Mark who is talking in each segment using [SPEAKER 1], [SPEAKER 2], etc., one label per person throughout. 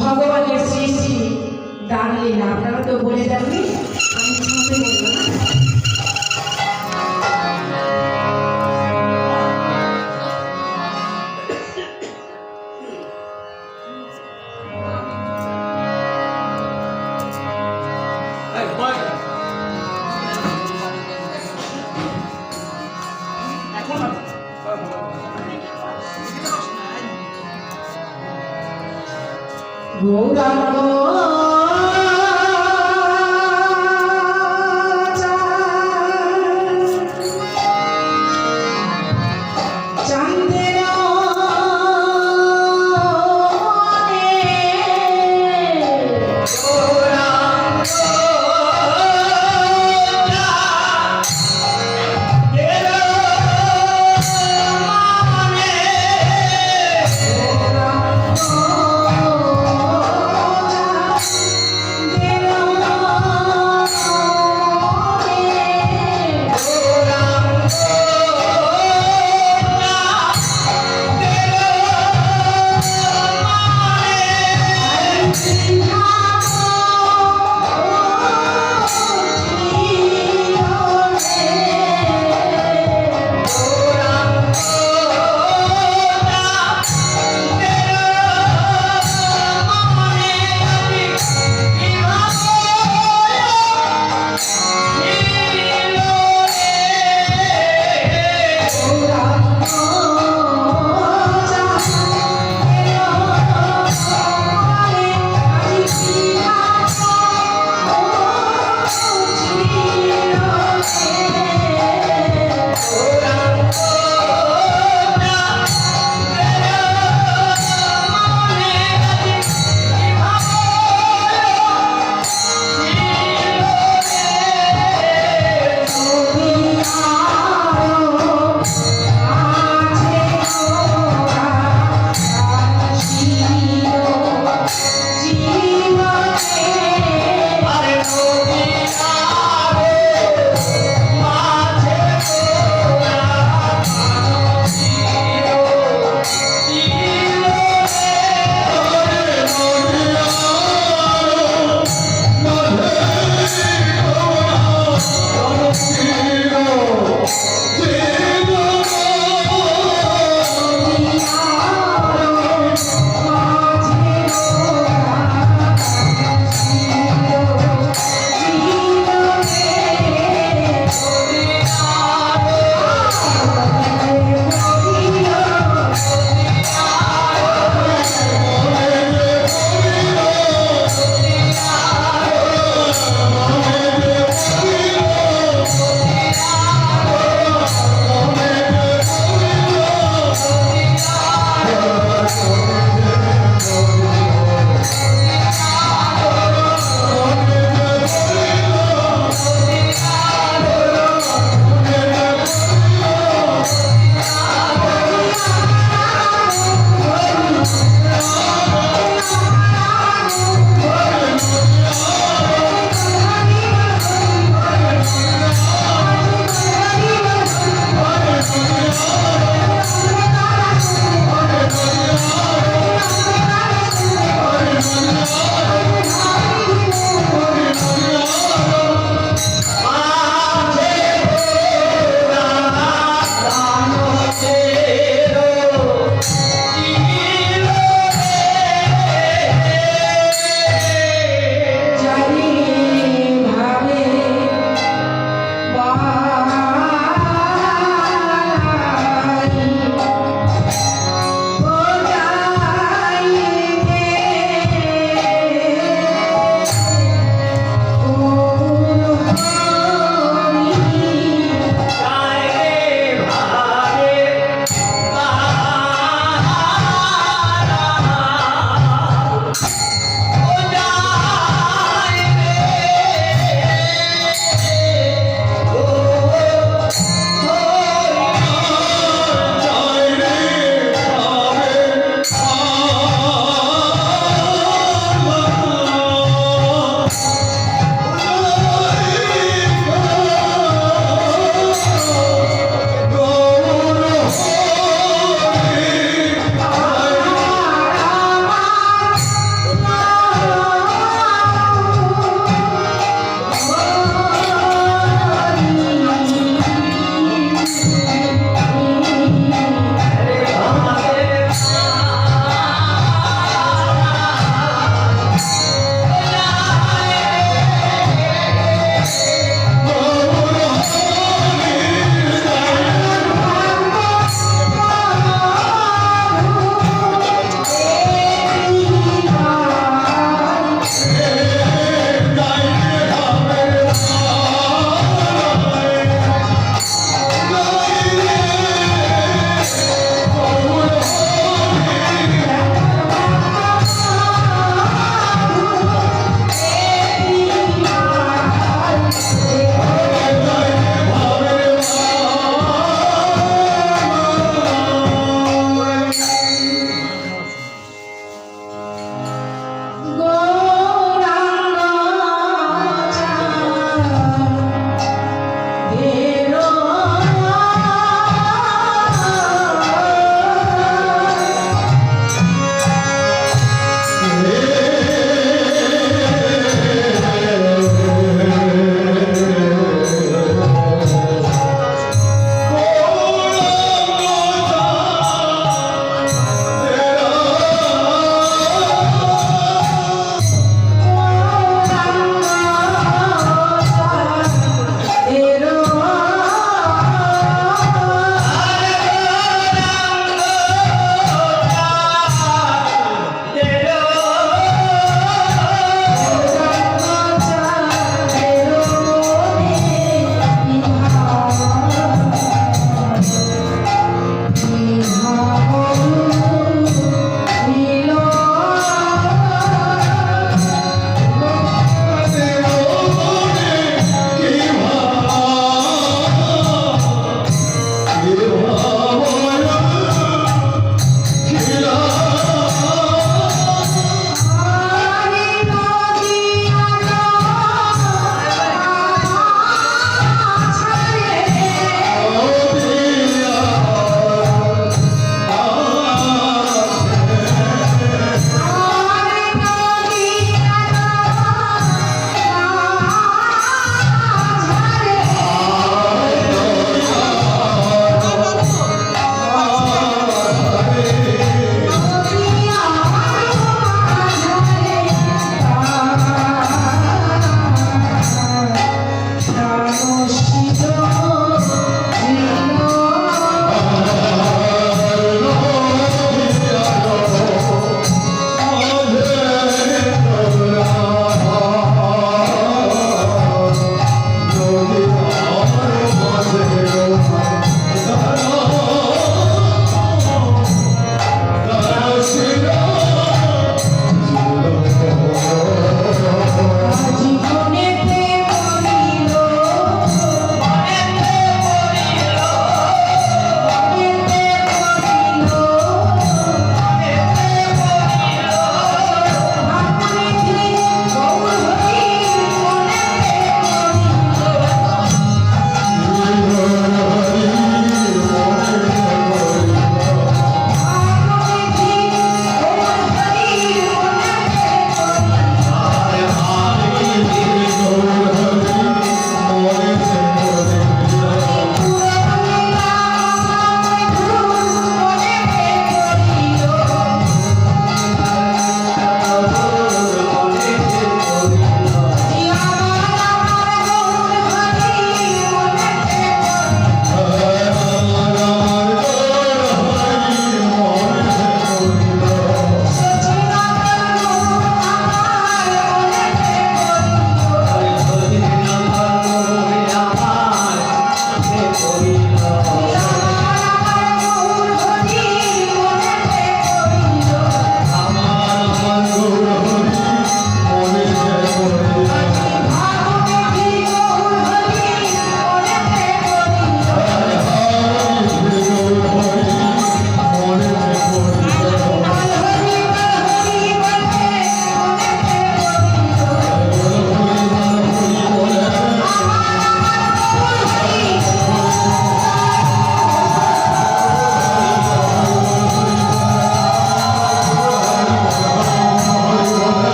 [SPEAKER 1] ভগবানের সৃষ্টি দাঁড়িয়ে না, আপনারা তো বলে যাননি, আমি শুনতে বলবো না। গৌরাঙ্গ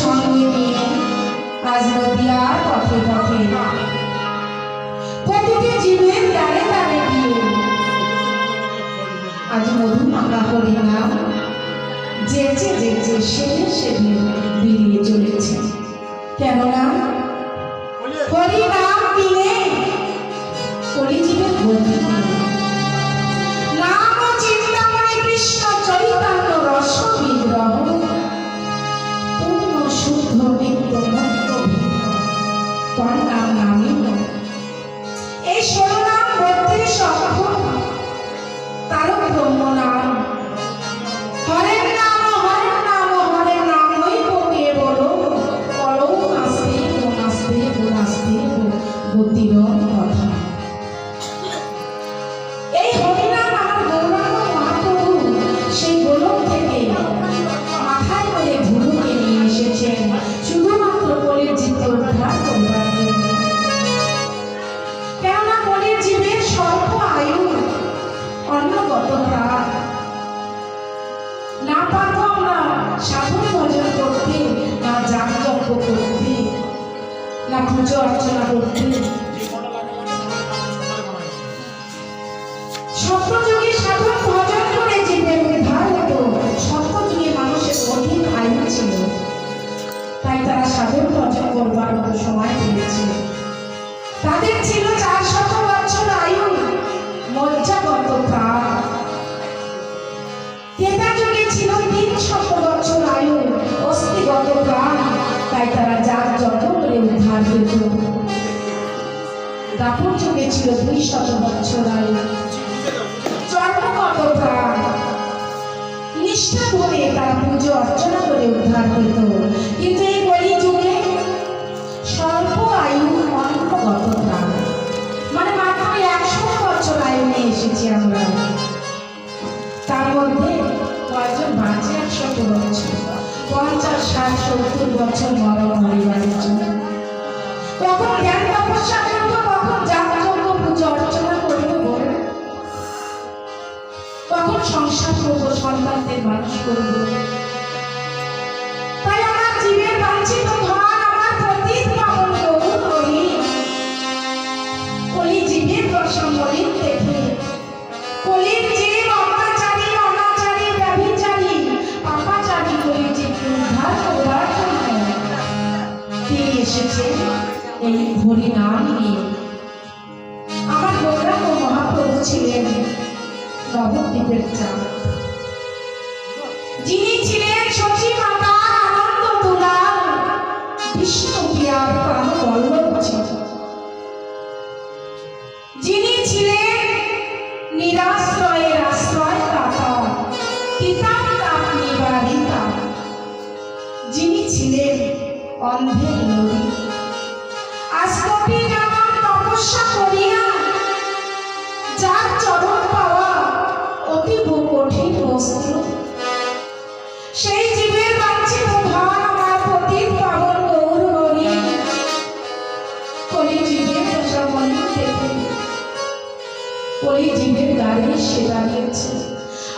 [SPEAKER 1] সঙ্গে নিয়ে আজ নদিয়ার পথে পথে প্রতিটি জীবের দ্বারে দ্বারে গিয়ে আজ মধুমাখা হরিনাম যেচে যেচে সেদিন সেদিন বেরিয়ে চলেছে। কেননা হরিনাম দিলে কলিজীবের গতি নাম ও চিন্তামণি কৃষ্ণ চৈতন্য রস বিগ্রহ পূর্ণ শুদ্ধ নিত্য মুক্ত ভিন্ন তার নাম নামই এই 16 নাম 32 অক্ষর তারক ব্রহ্ম নাম হরের নাম হরের নাম হরের নাম ওই কোকে বলো বলো নাস্তে নাস্তে নাস্তে গতির কথা। এই হরিনাম আমার গৌরাঙ্গ মহাপ্রভু সেই গোলক থেকে মাথায় করে ধুলুকে নিয়ে এসেছেন শুধুমাত্র কলির জীবকে উদ্ধার করবার জন্য। কেননা কলির জীবের স্বল্প আয়ু অন্নগত প্রাণ, না পারবো আমরা সাধন ভজন করতে, না যাগযজ্ঞ করতে, না পুজো অর্চনা করতে। সত্যযুগে সাধন ভজন করে জীবের উদ্ধার হতো। সত্যযুগে মানুষের অধিক আয়ু ছিল, তাই তারা সাধন ভজন করবার মতো সময় পেয়েছিল। তাদের ছিল 400 বছর আয়ু, মজ্জাগত প্রাণ। ত্রেতা যুগে ছিল 300 বছর আয়ু, অস্থিগত প্রাণ, তাই তারা যাগযজ্ঞ করে উদ্ধার পেত। দ্বাপর যুগে ছিল 200 বছর আয়ু, চর্মগত প্রাণ, নিষ্ঠা ধরে তারা পুজো অর্চনা করে উদ্ধার পেত। কিন্তু এই কলি যুগে স্বল্প আয়ু অন্তগত প্রাণ, মানে মাত্র 100 বছর আয়ু নিয়ে এসেছি আমরা। তার মধ্যে কয়েকজন বাঁচে 100 বছর, 50, 60, 70 বছর মরণ হরিবারের জন্য। কখন জ্ঞান তপস্যা করবো, কখন যাগযজ্ঞ পুজো অর্চনা করবো, কখন সংসার করবো, সন্তানদের মানুষ করবো। তাই আমার জীবের বাঞ্ছিত ধন আমার পতিত পাবন গৌর হরি কলি জীবের দর্শন দেখে কলির জীব অত্যাচারী অনাচারী ব্যভিচারী পাপাচারী কলি জীবকে উদ্ধার করবার জন্য তিনি এসেছে এই হরিনাম নিয়ে। আমার গৌরাঙ্গ মহাপ্রভু ছিলেন নবদ্বীপের চাঁদ, যিনি ছিলেন শচী মাতার আনন্দ দুলাল, বিষ্ণু প্রিয়ার প্রাণ বল্লভ ছিল, যিনি ছিলেন নিরাশ্রয়ের আশ্রয় দাতা, তিতাম তাপ নিবারিতা, যিনি ছিলেন অন্ধের নদী। আজ কোটি জনম তপস্যা করিয়া যার চরণ পাওয়া অতীব কঠিন বস্তু, সেই জীবের বাঞ্ছিত ধন আমার পতিত পাবন গৌর হরি কলি জীবের দশা বলি দেখে কলি জীবের দ্বারে সে দাঁড়িয়েছে।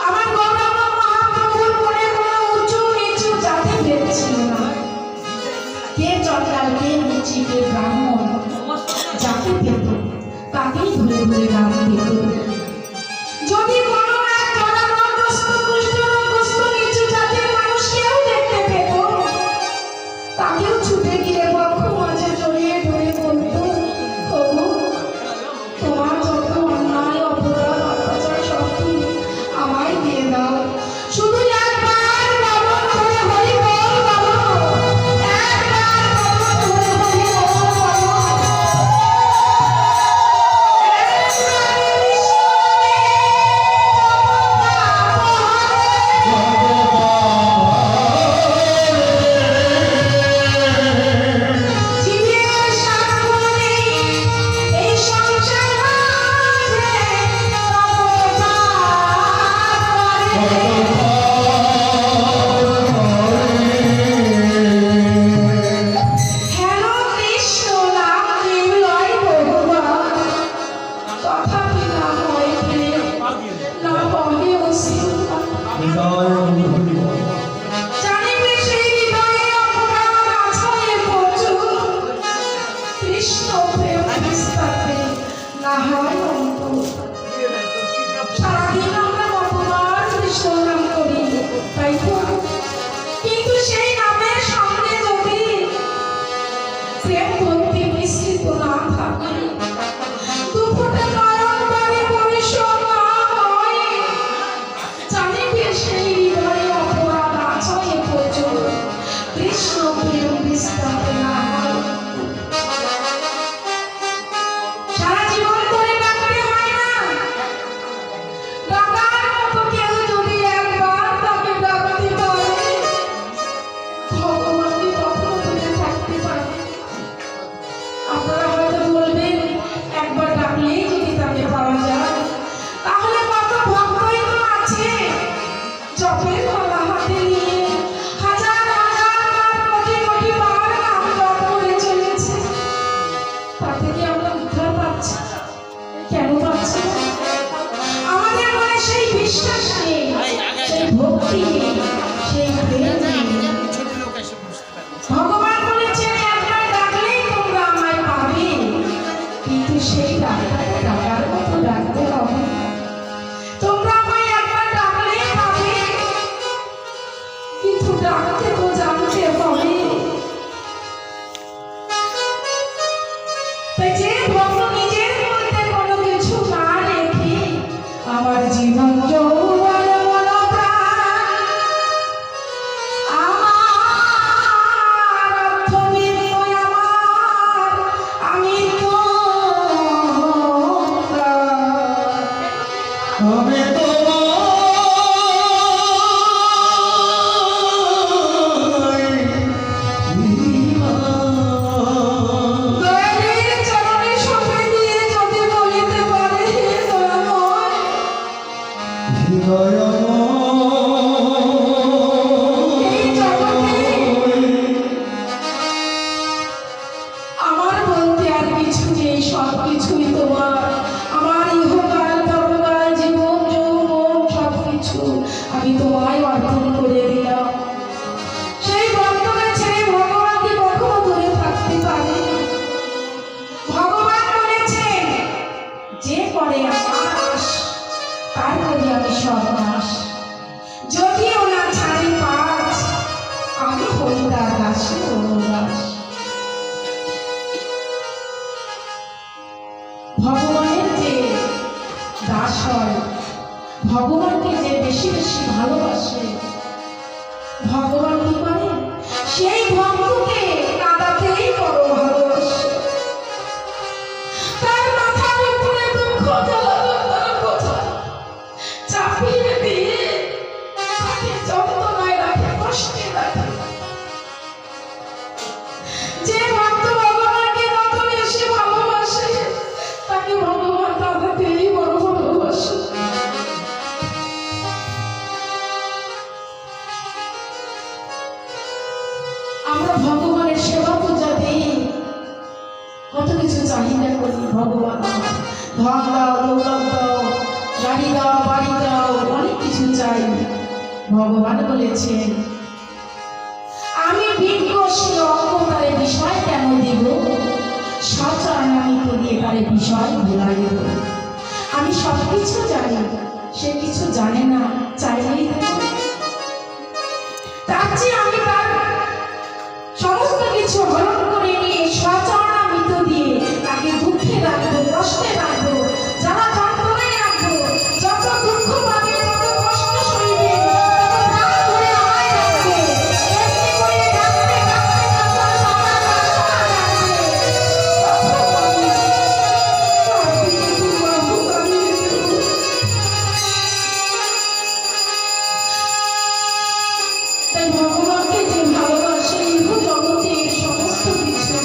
[SPEAKER 1] আমার গৌরাঙ্গ মহাপ্রভুর মনে কোনো উঁচু নিচু জাতি ভেদ ছিল না। কে চন্ডাল, কে মুচি, কে ব্রাহ্মণ, যাকে পেত তাকেই ধরে ধরে নাম দিত। যদি কোনো এক জরাগ্রস্ত কুষ্ঠরোগগ্রস্ত নিচু জাতির মানুষ কেউ দেখতে পেত, তাকেও ছুটে গিয়ে বক্ষ মাঝে জড়িয়ে ধরে বলতো, ওগো তোমার যত অন্যায় অপরাধ অত্যাচার সব তুমি আমায় দিয়ে দাও, শুধু একবার বাবন ধরে হরি বল বাবু, একবার বাবন ধরে হরি বল বাবু, একবার বিষ্ণুকে জীবের সাধ্য নেই এই সংসার মাঝে তপস্যার করে। হেন কৃষ্ণ নাম নির্লয় বহুবার, তথাপি না হয় প্রিয়, না পহে অসীম। জানিবে সেই হৃদয়ে অপরাধ সেই হৃদয়ে অপরাধ আছয়ে প্রচুর, কৃষ্ণ প্রেম বিস্তার না হয়। সারা জীবন ধরে ডাকতে হয় না, ডাকার মতো কেউ যদি একবার তাকে ডাকতে পারে, ভগবানকে কখনো দূরে থাকতে পারে। আপনারা হয়তো বলবেন, একবার ডাকলেই যদি তাকে পাওয়া যায়, তাহলে কত ভক্তই তো আছে জপের মালা হাতে নিয়ে হাজার হাজার বার কোটি কোটি বার নাম জপ করে চলেছে। তাতে কি আমরা উদ্ধার পাচ্ছি? কেন পাচ্ছি না? আমাদের মনে সেই বিশ্বাস নেই, সেই ভক্তি নেই, সেই প্রেম নেই। ভগবান বলেছেন, একবার ডাকলেই তোমরা আমায় পাবে, কিন্তু সেই ডাকার মতো ডাকতে হবে। তোমরা আমায় একবার ডাকলেই পাবে, কিন্তু ডাকতে তো জানতে হবে। তাই যে ভক্ত নিজের মধ্যে কোনো কিছু না রেখে আমার জীবন যৌবন মন প্রাণ আমার অর্থ বিনিময় আমার আমি তোমরা
[SPEAKER 2] আমি
[SPEAKER 1] দয়ালের চরণে সঁপে দিয়ে যদি বলিতে পারে, হে দয়াময়, এই জগতে আমার বলতে আর কিছু নেই, সব কিছুই তোমার। আমার ইহকাল পরকাল জীবন যৌবন সব কিছু আমি তোমায় অর্পণ করে দিলাম। সেই ভক্তকে ছেড়ে ভগবান কি কখনো দূরে থাকতে পারে? ভগবান বলেছেন, যে করে আমার আশ তার করি আমি সর্বনাশ। যদিও না ছাড়ে পাঁচ, আমি হই তার দাসে অনুদাস। ভগবানের যে দাস হয়, ভগবানকে যে বেশি বেশি ভালোবাসে, ভগবান কি করে? সেই ভক্তকে কাঁদাতেই বড় ভালোবাসে। তার মাথার উপরে দুঃখ জ্বালানোর কথা চাপিয়ে দিয়ে তাকে যন্ত্রণায় রাখে, কষ্টে রাখে। যে ভক্ত ভগবানকে কত বেশি ভালোবাসে, তাকে ভগবান কাঁদাতেই বড় ভালোবাসে। আমরা ভগবানের সেবা পূজা দিই, কত কিছু চাহিদা করি। ভগবান আমার ধন দাও, দৌলত দাও, গাড়ি দাও, বাড়ি দাও, অনেক কিছু চাই। ভগবান বলেছেন, আমি ভিন্ন সে অঙ্গতারে বিষয় কেন দিব, সচরান আমি করিয়ে তারে বিষয় ভুলাই দেব। আমি সব কিছু জানি, সে কিছু জানে না, চাইলেই দেব। তার চেয়ে আমি তার সমস্ত কিছু হরণ করে নিয়ে সচরান মৃত দিয়ে তাকে দুঃখে রাখবো, কষ্টে রাখবো, যারা যন্ত্রণায় রাখবো। যত দুঃখ পাবে, তত কষ্ট সইবে, তত প্রাণ ধরে আমায় রাখবে। এমনি করে ডাকতে ডাকতে যখন সবার বাসনা জাগবে, তখন আমি তার দিকে দুর্বাহু বাড়িয়ে দেব। তাই ভগবানকে যে ভালোবাসে, ইহ জগতের সমস্ত কিছু,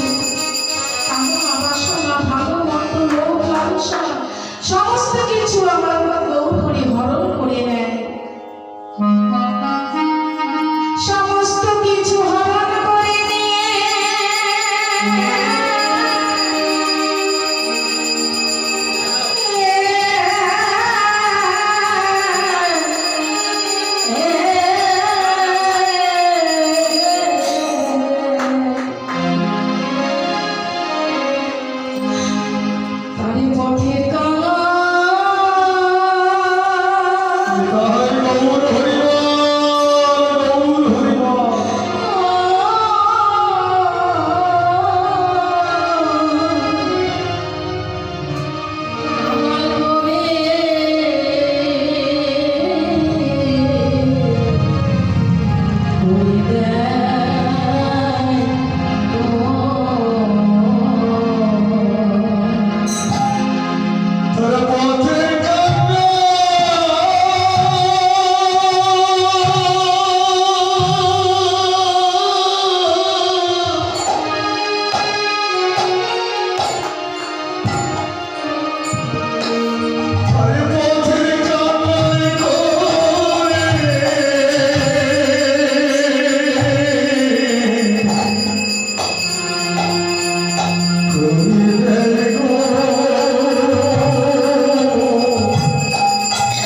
[SPEAKER 1] কামনা বাসনা ভালো মন্দ লোভ লালসা সমস্ত কিছু আমার গ্রহণ করে হরণ করে নেয়। সমস্ত কিছু হরণ করে নিয়ে তারে পথের কালা
[SPEAKER 2] হরি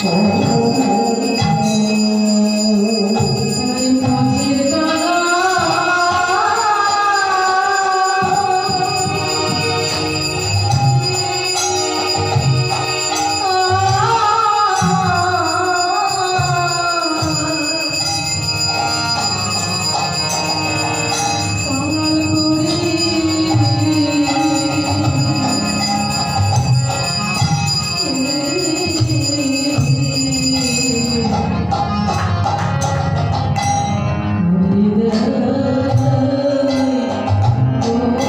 [SPEAKER 2] ও